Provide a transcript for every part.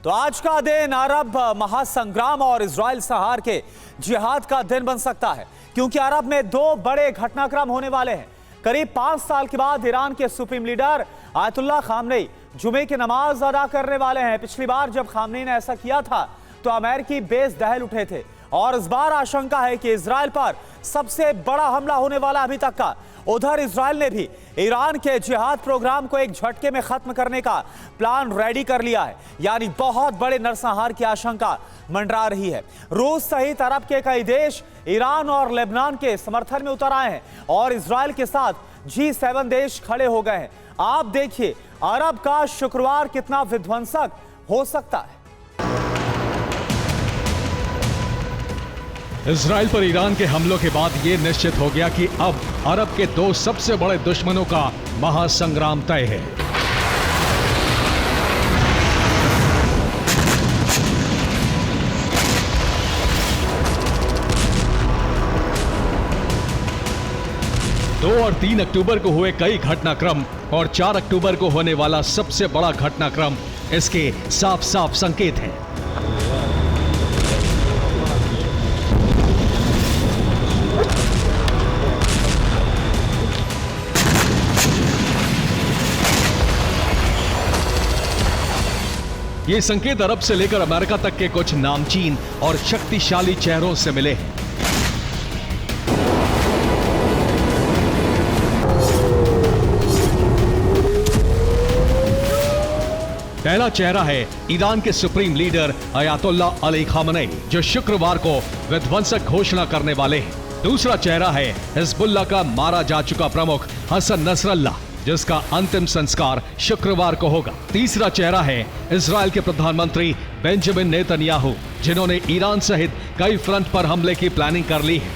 तो आज का दिन अरब महासंग्राम और इजराइल संहार के जिहाद का दिन बन सकता है, क्योंकि अरब में दो बड़े घटनाक्रम होने वाले हैं। करीब 5 साल के बाद ईरान के सुप्रीम लीडर आयतुल्लाह खामनेई जुमे की नमाज अदा करने वाले हैं। पिछली बार जब खामनेई ने ऐसा किया था तो अमेरिकी बेस दहल उठे थे और इस बार आशंका है कि इजराइल पर सबसे बड़ा हमला होने वाला अभी तक का। उधर इजराइल ने भी ईरान के जिहाद प्रोग्राम को एक झटके में खत्म करने का प्लान रेडी कर लिया है, यानी बहुत बड़े नरसंहार की आशंका मंडरा रही है। रूस सहित अरब के कई देश ईरान और लेबनान के समर्थन में उतर आए हैं और इजराइल के साथ G7 देश खड़े हो गए हैं। आप देखिए अरब का शुक्रवार कितना विध्वंसक हो सकता है। इजराइल पर ईरान के हमलों के बाद यह निश्चित हो गया कि अब अरब के दो सबसे बड़े दुश्मनों का महासंग्राम तय है। दो और 3 अक्टूबर को हुए कई घटनाक्रम और 4 अक्टूबर को होने वाला सबसे बड़ा घटनाक्रम इसके साफ साफ संकेत हैं। ये संकेत अरब से लेकर अमेरिका तक के कुछ नामचीन और शक्तिशाली चेहरों से मिले हैं। पहला चेहरा है ईरान के supreme leader Ayatollah Ali Khamenei, जो शुक्रवार को विध्वंसक घोषणा करने वाले हैं। दूसरा चेहरा है हिजबुल्लाह का मारा जा चुका प्रमुख हसन नसरल्लाह, जिसका अंतिम संस्कार शुक्रवार को होगा। तीसरा चेहरा है इजराइल के प्रधानमंत्री बेंजामिन नेतन्याहू, जिन्होंने ईरान सहित कई फ्रंट पर हमले की प्लानिंग कर ली है।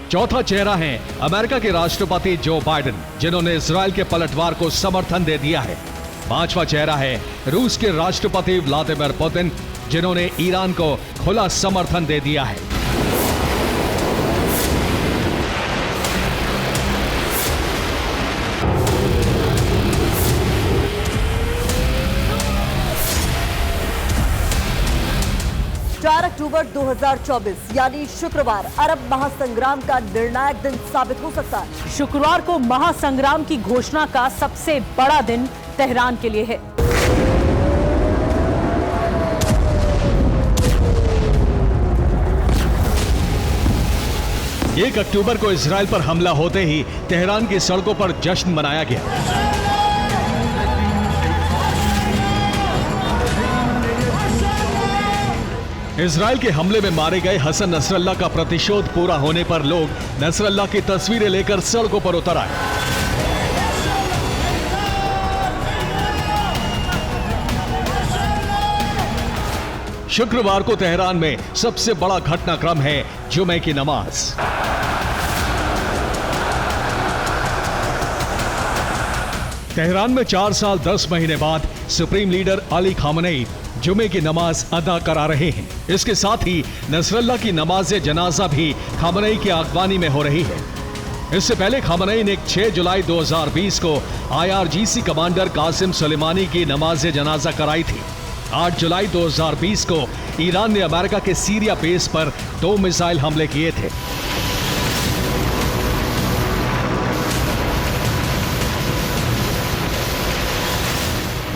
चौथा चेहरा है अमेरिका के राष्ट्रपति जो बाइडेन, जिन्होंने इजराइल के पलटवार को समर्थन दे दिया है। पांचवा चेहरा है रूस के राष्ट्रपति व्लादिमीर पुतिन, जिन्होंने ईरान को खुला समर्थन दे दिया है। अक्टूबर 2024 यानी शुक्रवार अरब महासंग्राम का निर्णायक दिन साबित हो सकता है। शुक्रवार को महासंग्राम की घोषणा का सबसे बड़ा दिन तेहरान के लिए है। एक अक्टूबर को इजराइल पर हमला होते ही तेहरान की सड़कों पर जश्न मनाया गया। इजराइल के हमले में मारे गए हसन नसरल्लाह का प्रतिशोध पूरा होने पर लोग नसरल्लाह की तस्वीरें लेकर सड़कों पर उतर आए। शुक्रवार को तेहरान में सबसे बड़ा घटनाक्रम है जुमे की नमाज। तेहरान में 4 साल 10 महीने बाद सुप्रीम लीडर अली खामनेई जुमे की नमाज अदा करा रहे हैं। इसके साथ ही नसरल्लाह की नमाज जनाजा भी खामनेई की अगवानी में हो रही है। इससे पहले खामनेई ने 6 जुलाई 2020 को IRGC कमांडर कासिम सुलेमानी की नमाज जनाजा कराई थी। 8 जुलाई 2020 को ईरान ने अमेरिका के सीरिया बेस पर 2 मिसाइल हमले किए थे।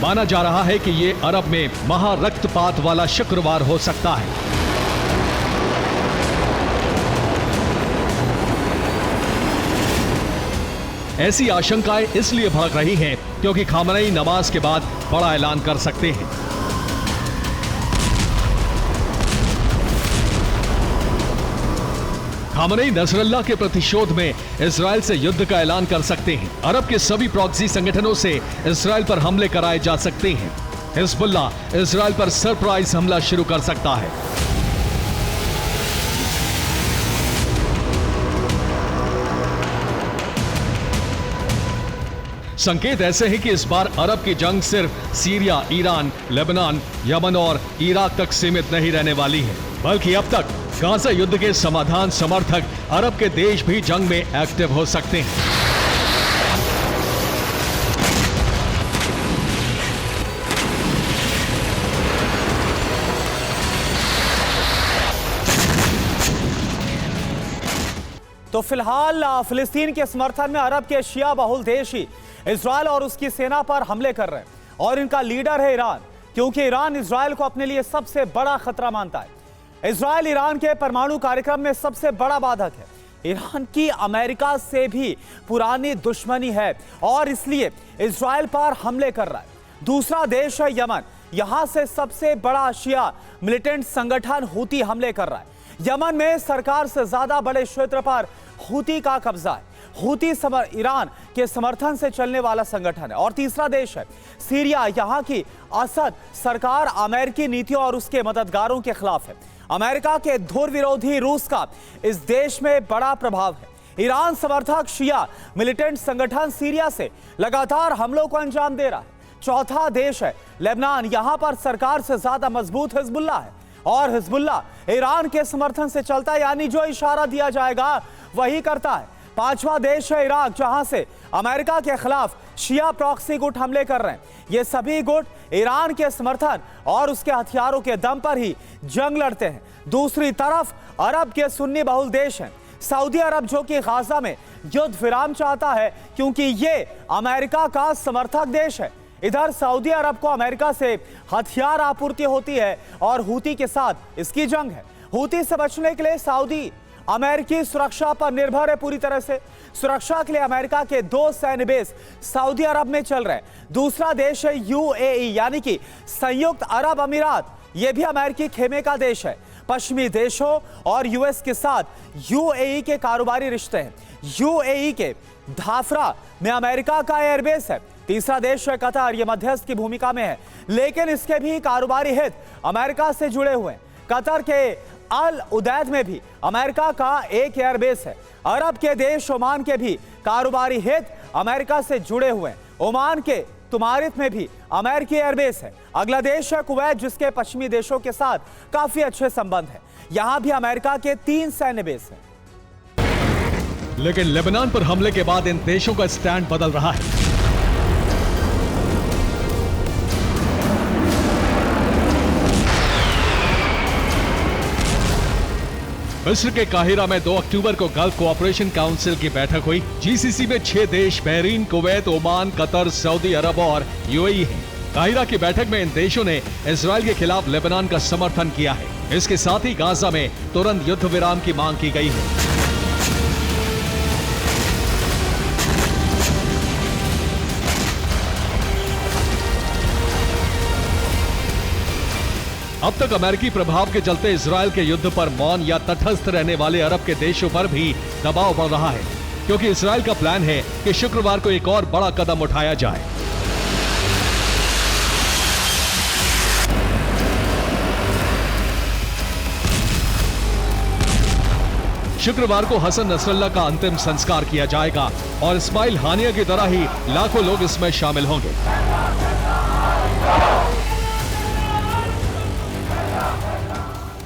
माना जा रहा है कि ये अरब में महारक्तपात वाला शुक्रवार हो सकता है। ऐसी आशंकाएं इसलिए भड़क रही हैं क्योंकि खामनेई नमाज के बाद बड़ा ऐलान कर सकते हैं। खामनेई नसरल्लाह के प्रतिशोध में इजराइल से युद्ध का ऐलान कर सकते हैं। अरब के सभी प्रॉक्सी संगठनों से इजराइल पर हमले कराए जा सकते हैं। हिजबुल्लाह इजराइल पर सरप्राइज हमला शुरू कर सकता है। संकेत ऐसे हैं कि इस बार अरब की जंग सिर्फ सीरिया, ईरान, लेबनान, यमन और इराक तक सीमित नहीं रहने वाली है, बल्कि अब तक गाजा युद्ध के समाधान समर्थक अरब के देश भी जंग में एक्टिव हो सकते हैं। तो फिलहाल फिलिस्तीन के समर्थन में अरब के शिया बहुल देश ही इजरायल और उसकी सेना पर हमले कर रहे हैं और इनका लीडर है ईरान, क्योंकि ईरान इजरायल को अपने लिए सबसे बड़ा खतरा मानता है। इजरायल ईरान के परमाणु कार्यक्रम में सबसे बड़ा बाधक है। ईरान की अमेरिका से भी पुरानी दुश्मनी है और इसलिए इजरायल पर हमले कर रहा है। दूसरा देश है यमन। यहां से सबसे बड़ा शिया मिलिटेंट संगठन हूती हमले कर रहा है। यमन में सरकार से ज्यादा बड़े क्षेत्र पर हूती का कब्जा है। हूती ईरान के समर्थन से चलने वाला संगठन है। और तीसरा देश है सीरिया। यहां की असद सरकार अमेरिकी नीतियों और उसके मददगारों के खिलाफ है। अमेरिका के धुर विरोधी रूस का इस देश में बड़ा प्रभाव है। ईरान समर्थक शिया मिलिटेंट संगठन सीरिया से लगातार हमलों को अंजाम दे रहा है। चौथा देश है लेबनान। यहां पर सरकार से ज्यादा मजबूत हिजबुल्लाह है और हिजबुल्लाह ईरान के समर्थन से चलता है, यानी जो इशारा दिया जाएगा वही करता है। पांचवा देश है इराक, जहां से अमेरिका के खिलाफ शिया प्रॉक्सी गुट हमले कर रहे हैं। ये सभी गुट ईरान के समर्थन और उसके हथियारों के दम पर ही जंग लड़ते हैं। दूसरी तरफ अरब के सुन्नी बहुल देश हैं। सऊदी अरब जो कि गाजा में युद्ध विराम चाहता है, क्योंकि ये अमेरिका का समर्थक देश है। इधर सऊदी अरब को अमेरिका से हथियार आपूर्ति होती है और हूती के साथ इसकी जंग है। हूती से बचने के लिए सऊदी अमेरिकी सुरक्षा पर निर्भर है पूरी तरह से। सुरक्षा के लिए अमेरिका के 2 सैन्य बेस सऊदी अरब में चल रहे हैं। दूसरा देश है यूएई, यानी कि संयुक्त अरब अमीरात। यह भी अमेरिकी खेमे का देश है। पश्चिमी देशों और यूएस के साथ यूएई के कारोबारी रिश्ते हैं। यूएई के धाफरा में अमेरिका का एयरबेस है। तीसरा देश है कतर। यह मध्यस्थ की भूमिका में है, लेकिन इसके भी कारोबारी हित अमेरिका से जुड़े हुए हैं। कतर के अल उदैद में भी अमेरिका का एक एयरबेस है। अरब के देश ओमान के भी कारोबारी हित अमेरिका से जुड़े हुए हैं। ओमान के तुमारित में भी अमेरिकी एयरबेस है। अगला देश है कुवैत, जिसके पश्चिमी देशों के साथ काफी अच्छे संबंध है। यहां भी अमेरिका के 3 सैन्य बेस हैं। लेकिन लेबनान पर हमले के बाद इन देशों का स्टैंड बदल रहा है। मिस्र के काहिरा में 2 अक्टूबर को गल्फ कोऑपरेशन काउंसिल की बैठक हुई। जीसीसी में 6 देश Bahrain, Kuwait, Oman, Qatar, Saudi Arabia और यूएई हैं। काहिरा की बैठक में इन देशों ने इजरायल के खिलाफ लेबनान का समर्थन किया है। इसके साथ ही गाजा में तुरंत युद्ध विराम की मांग की गई है। अब तक अमेरिकी प्रभाव के चलते इजरायल के युद्ध पर मौन या तटस्थ रहने वाले अरब के देशों पर भी दबाव बढ़ रहा है, क्योंकि इजरायल का प्लान है कि शुक्रवार को एक और बड़ा कदम उठाया जाए। शुक्रवार को हसन नसरल्लाह का अंतिम संस्कार किया जाएगा और इस्माइल हानिया की तरह ही लाखों लोग इसमें शामिल होंगे।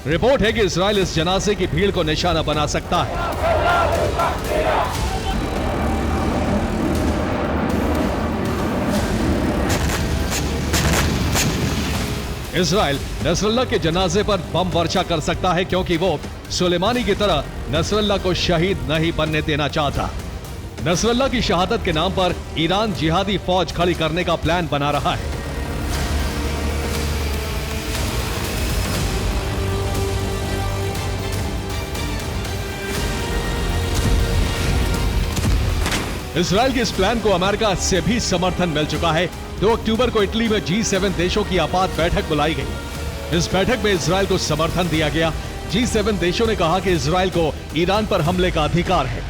रिपोर्ट है कि इजरायल इस जनाजे की भीड़ को निशाना बना सकता है। इजरायल नसरल्लाह के जनाजे पर बम वर्षा कर सकता है, क्योंकि वो सुलेमानी की तरह नसरल्लाह को शहीद नहीं बनने देना चाहता। नसरल्लाह की शहादत के नाम पर ईरान जिहादी फौज खड़ी करने का प्लान बना रहा है। इजरायल के इस प्लान को अमेरिका से भी समर्थन मिल चुका है। 2 अक्टूबर को इटली में G7 देशों की आपात बैठक बुलाई गई। इस बैठक में इजरायल को समर्थन दिया गया। G7 देशों ने कहा कि इजरायल को ईरान पर हमले का अधिकार है।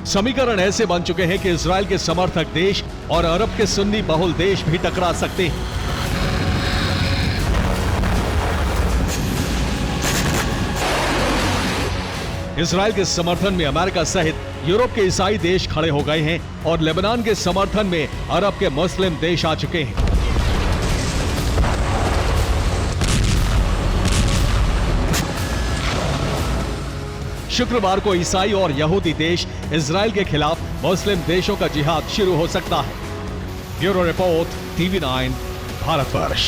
समीकरण ऐसे बन चुके हैं कि इजरायल के समर्थक देश और अरब के सुन्नी बहुल देश भी टकरा सकते हैं। इजरायल के समर्थन में अमेरिका सहित यूरोप के ईसाई देश खड़े हो गए हैं और लेबनान के समर्थन में अरब के मुस्लिम देश आ चुके हैं। शुक्रवार को ईसाई और यहूदी देश इजरायल के खिलाफ मुस्लिम देशों का जिहाद शुरू हो सकता है। Bureau report, TV9 Bharatvarsh.